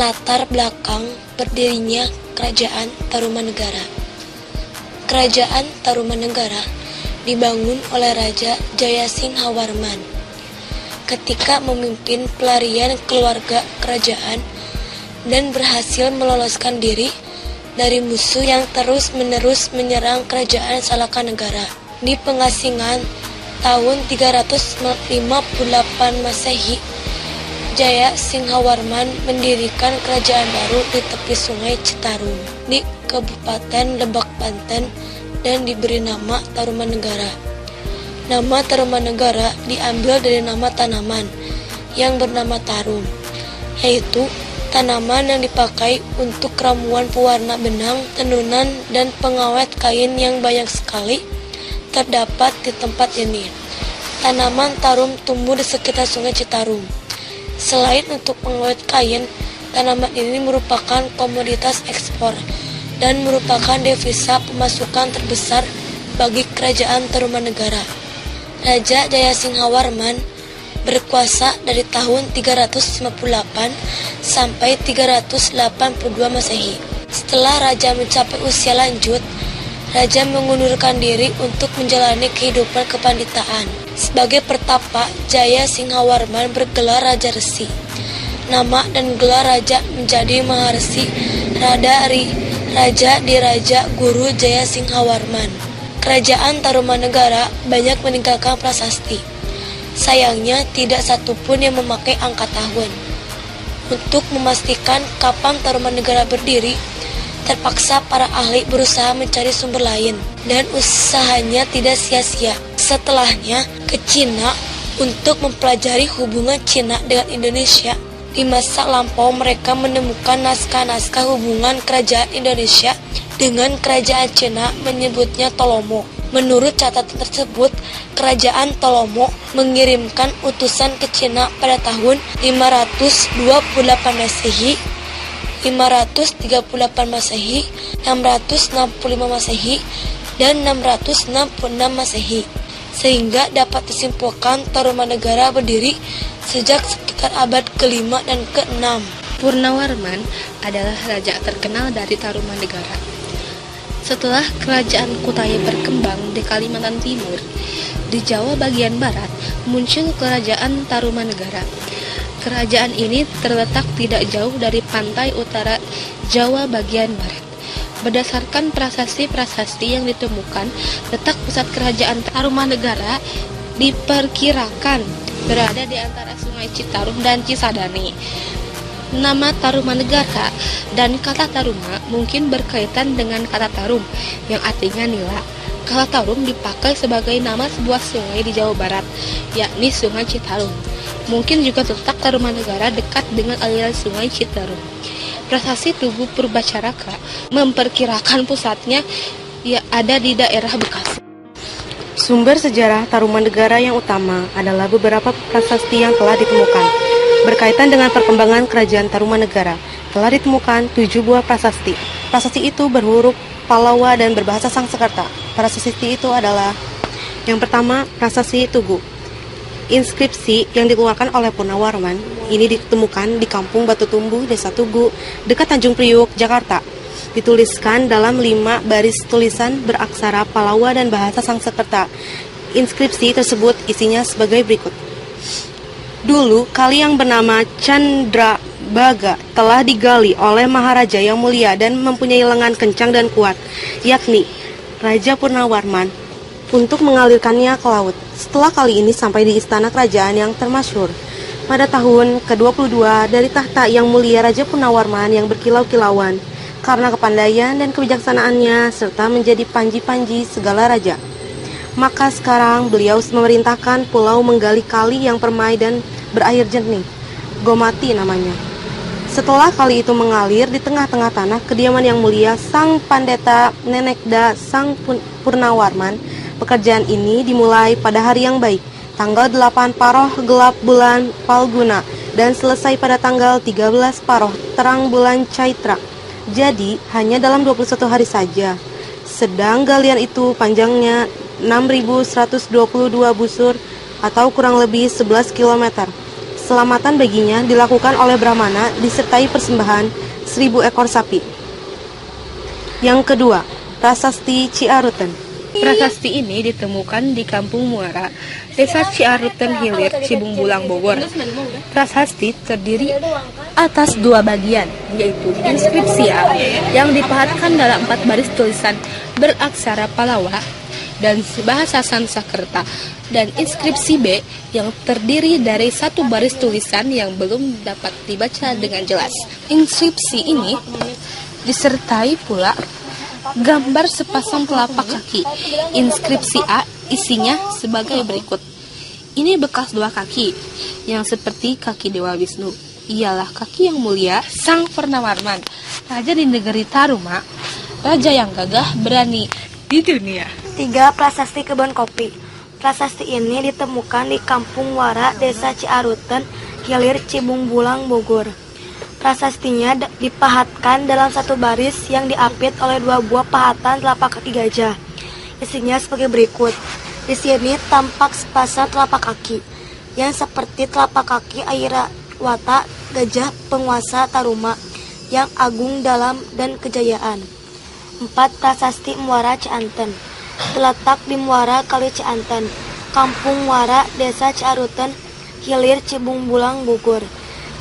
Latar belakang berdirinya Kerajaan Tarumanegara. Kerajaan Tarumanegara dibangun oleh Raja Jayasinghawarman ketika memimpin pelarian keluarga kerajaan dan berhasil meloloskan diri dari musuh yang terus-menerus menyerang kerajaan Salakanegara. Di pengasingan tahun 358 Masehi, Jayasinghawarman mendirikan kerajaan baru di tepi Sungai Citarum di Kabupaten Lebak, Banten dan diberi nama Tarumanegara. Nama Tarumanegara diambil dari nama tanaman yang bernama tarum, yaitu tanaman yang dipakai untuk ramuan pewarna benang, tenunan, dan pengawet kain yang banyak sekali terdapat di tempat ini. Tanaman tarum tumbuh di sekitar Sungai Citarum. Selain untuk pengawet kain, tanaman ini merupakan komoditas ekspor dan merupakan devisa pemasukan terbesar bagi kerajaan Tarumanegara. Raja Jayasinghawarman berkuasa dari tahun 358 sampai 382 Masehi. Setelah raja mencapai usia lanjut, raja mengundurkan diri untuk menjalani kehidupan kepanditaan. Sebagai pertapa, Jayasinghawarman bergelar Raja Resi. Nama dan gelar raja menjadi Maharesi Raja di Raja Guru Jayasinghawarman. Kerajaan Tarumanegara banyak meninggalkan prasasti. Sayangnya tidak satupun yang memakai angka tahun. Untuk memastikan kapan Tarumanegara berdiri, terpaksa para ahli berusaha mencari sumber lain, dan usahanya tidak sia-sia. Setelahnya ke Cina untuk mempelajari hubungan Cina dengan Indonesia. Di masa lampau mereka menemukan naskah-naskah hubungan kerajaan Indonesia dengan kerajaan Cina, menyebutnya Tolomo. Menurut catatan tersebut, kerajaan Tolomo mengirimkan utusan ke Cina pada tahun 528 Masehi, 538 Masehi, 665 Masehi, dan 666 Masehi. Sehingga dapat disimpulkan Tarumanegara berdiri sejak sekitar abad ke-5 dan ke-6. Purnawarman adalah raja terkenal dari Tarumanegara. Setelah kerajaan Kutai berkembang di Kalimantan Timur, di Jawa bagian barat muncul kerajaan Tarumanegara. Kerajaan ini terletak tidak jauh dari pantai utara Jawa bagian barat. Berdasarkan prasasti-prasasti yang ditemukan, letak pusat kerajaan Tarumanegara diperkirakan berada di antara Sungai Citarum dan Cisadane. Nama Tarumanegara dan kata Taruma mungkin berkaitan dengan kata tarum yang artinya nila. Kata tarum dipakai sebagai nama sebuah sungai di Jawa Barat, yakni Sungai Citarum. Mungkin juga letak Tarumanegara dekat dengan aliran Sungai Citarum. Prasasti Tugu Purbacaraka memperkirakan pusatnya ada di daerah Bekasi. Sumber sejarah Tarumanegara yang utama adalah beberapa prasasti yang telah ditemukan. Berkaitan dengan perkembangan kerajaan Tarumanegara, telah ditemukan 7 buah prasasti. Prasasti itu berhuruf Palawa dan berbahasa Sangskerta. Prasasti itu adalah: yang pertama, prasasti Tugu. Inskripsi yang dikeluarkan oleh Purnawarman ini ditemukan di Kampung Batu Tumbuh, Desa Tugu, dekat Tanjung Priuk, Jakarta. Dituliskan dalam 5 baris tulisan beraksara Palawa dan bahasa Sangskerta. Inskripsi tersebut isinya sebagai berikut. Dulu, kali yang bernama Candrabaga telah digali oleh Maharaja yang mulia dan mempunyai lengan kencang dan kuat, yakni Raja Purnawarman, untuk mengalirkannya ke laut. Setelah kali ini sampai di istana kerajaan yang termasyhur. Pada tahun ke-22 dari tahta yang mulia Raja Purnawarman yang berkilau-kilauan karena kepandaian dan kebijaksanaannya serta menjadi panji-panji segala raja. Maka sekarang beliau memerintahkan pulau menggali kali yang permai dan berair jernih, Gomati namanya. Setelah kali itu mengalir di tengah-tengah tanah kediaman yang mulia Sang Pandeta Nenekda Sang Purnawarman, pekerjaan ini dimulai pada hari yang baik, tanggal 8 Paroh gelap bulan Falguna, dan selesai pada tanggal 13 Paroh terang bulan Caitra. Jadi hanya dalam 21 hari saja. Sedang galian itu panjangnya 6.122 busur atau kurang lebih 11 km. Keselamatan baginya dilakukan oleh Brahmana disertai persembahan 1000 ekor sapi. Yang kedua, Prasasti Ciaruten. Prasasti ini ditemukan di Kampung Muara, Desa Ciaruten Hilir, Cibung Bulang, Bogor. Prasasti terdiri atas 2 bagian, yaitu inskripsi A yang dipahatkan dalam 4 baris tulisan beraksara Palawa dan bahasa Sanskerta, dan inskripsi B yang terdiri dari 1 baris tulisan yang belum dapat dibaca dengan jelas. Inskripsi ini disertai pula gambar sepasang telapak kaki. Inskripsi A isinya sebagai berikut. Ini bekas 2 kaki yang seperti kaki Dewa Wisnu. Ialah kaki yang mulia Sang Purnawarman, raja di negeri Taruma, raja yang gagah berani di dunia. 3. Prasasti Kebon Kopi. Prasasti ini ditemukan di Kampung Muara, Desa Ciaruten Hilir, Cibung Bulang, Bogor. Prasastinya dipahatkan dalam 1 baris yang diapit oleh 2 buah pahatan telapak kaki gajah. Isinya sebagai berikut. Di sini tampak sepasang telapak kaki yang seperti telapak kaki Airawata, gajah penguasa Taruma yang agung dalam dan kejayaan. 4. Prasasti Muara Cianten. Terletak di Muara Kali Cianten, Kampung Muara, Desa Ciaruten Hilir, Cibung Bulang, Bogor.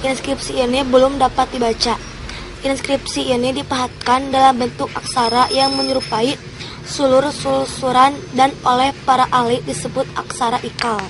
Inskripsi ini belum dapat dibaca. Inskripsi ini dipahatkan dalam bentuk aksara yang menyerupai sulur-sulsuran dan oleh para ahli disebut aksara ikal.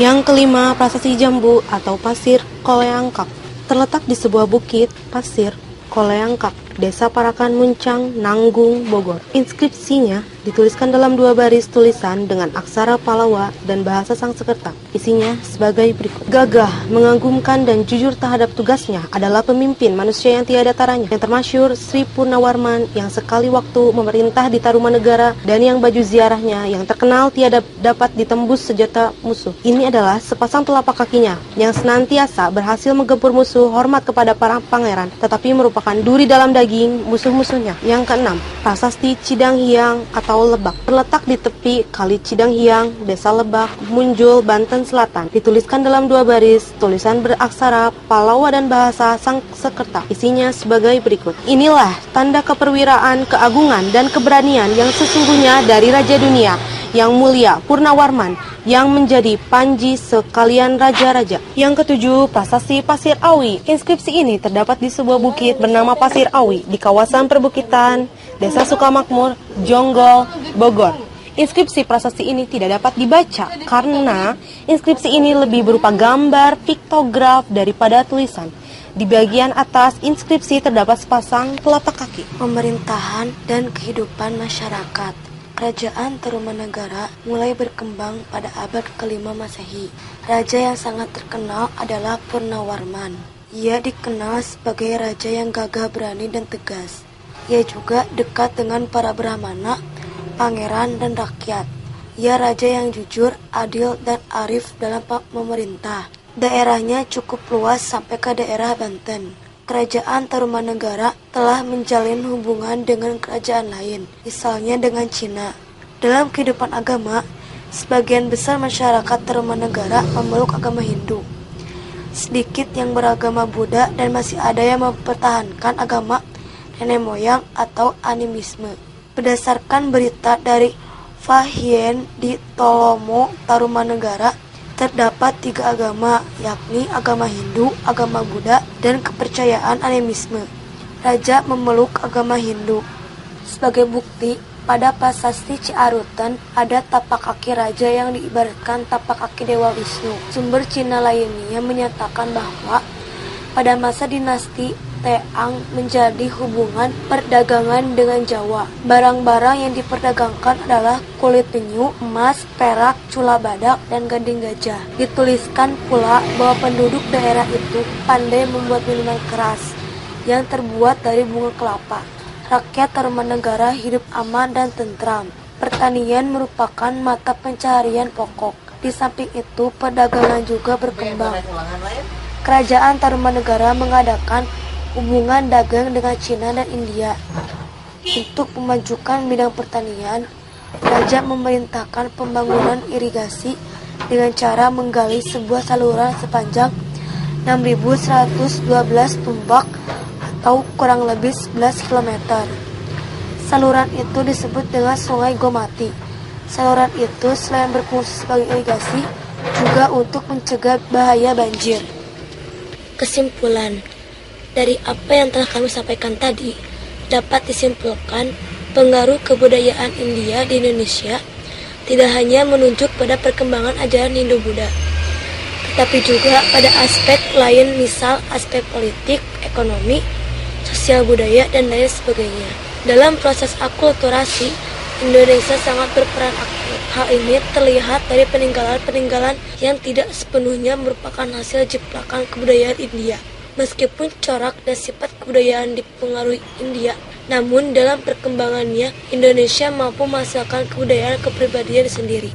Yang kelima, Prasasti Jambu atau Pasir Koleangkak. Terletak di sebuah bukit pasir Koleangkak, Desa Parakan Muncang, Nanggung, Bogor. Inskripsinya dituliskan dalam 2 baris tulisan dengan aksara Palawa dan bahasa Sanskerta. Isinya sebagai berikut. Gagah, mengagumkan dan jujur terhadap tugasnya adalah pemimpin manusia yang tiada taranya. Yang termasyhur Sri Purnawarman yang sekali waktu memerintah di Tarumanegara dan yang baju ziarahnya yang terkenal tiada dapat ditembus senjata musuh. Ini adalah sepasang telapak kakinya yang senantiasa berhasil menggempur musuh, hormat kepada para pangeran, tetapi merupakan duri dalam daging musuh-musuhnya. Yang keenam, Prasasti Cidang Hiang atau Lebak. Terletak di tepi Kali Cidang Hiang, Desa Lebak, Munjul, Banten Selatan. Dituliskan dalam 2 baris tulisan beraksara Palawa dan bahasa Sanskerta. Isinya sebagai berikut. Inilah tanda keperwiraan, keagungan dan keberanian yang sesungguhnya dari Raja Dunia yang mulia Purnawarman yang menjadi panji sekalian raja-raja. Yang ketujuh, Prasasti Pasir Awi. Inskripsi ini terdapat di sebuah bukit bernama Pasir Awi di kawasan perbukitan Desa Sukamakmur, Jonggol, Bogor. Inskripsi prasasti ini tidak dapat dibaca karena inskripsi ini lebih berupa gambar piktograf daripada tulisan. Di bagian atas inskripsi terdapat sepasang telapak kaki. Pemerintahan dan kehidupan masyarakat. Kerajaan Tarumanegara mulai berkembang pada abad ke-5 Masehi. Raja yang sangat terkenal adalah Purnawarman. Ia dikenal sebagai raja yang gagah berani dan tegas. Ia juga dekat dengan para Brahmana, pangeran, dan rakyat. Ia raja yang jujur, adil, dan arif dalam memerintah. Daerahnya cukup luas sampai ke daerah Banten. Kerajaan Tarumanegara telah menjalin hubungan dengan kerajaan lain, misalnya dengan Cina. Dalam kehidupan agama, sebagian besar masyarakat Tarumanegara memeluk agama Hindu. Sedikit yang beragama Buddha dan masih ada yang mempertahankan agama nenek moyang atau animisme. Berdasarkan berita dari Fahien di Tolomo, Tarumanegara, terdapat 3 agama, yakni agama Hindu, agama Buddha, dan kepercayaan animisme. Raja memeluk agama Hindu. Sebagai bukti, pada prasasti Ciaruten ada tapak kaki raja yang diibaratkan tapak kaki Dewa Wisnu. Sumber Cina lainnya menyatakan bahwa pada masa dinasti Teang menjadi hubungan perdagangan dengan Jawa. Barang-barang yang diperdagangkan adalah kulit penyu, emas, perak, cula badak, dan gading gajah. Dituliskan pula bahwa penduduk daerah itu pandai membuat minuman keras yang terbuat dari bunga kelapa. Rakyat Tarumanegara hidup aman dan tentram. Pertanian merupakan mata pencaharian pokok. Di samping itu, perdagangan juga berkembang. Kerajaan Tarumanegara mengadakan hubungan dagang dengan Cina dan India. Untuk memajukan bidang pertanian, Raja memerintahkan pembangunan irigasi dengan cara menggali sebuah saluran sepanjang 6.112 tumbak atau kurang lebih 11 km. Saluran itu disebut dengan Sungai Gomati. Saluran itu selain berfungsi sebagai irigasi, juga untuk mencegah bahaya banjir. Kesimpulan, dari apa yang telah kami sampaikan tadi, dapat disimpulkan pengaruh kebudayaan India di Indonesia tidak hanya menunjuk pada perkembangan ajaran Hindu-Buddha, tetapi juga pada aspek lain, misal aspek politik, ekonomi, sosial budaya, dan lain sebagainya. Dalam proses akulturasi, Indonesia sangat berperan aktif. Hal ini terlihat dari peninggalan-peninggalan yang tidak sepenuhnya merupakan hasil jiplakan kebudayaan India. Meskipun corak dan sifat kebudayaan dipengaruhi India, namun dalam perkembangannya, Indonesia mampu menghasilkan kebudayaan kepribadian sendiri.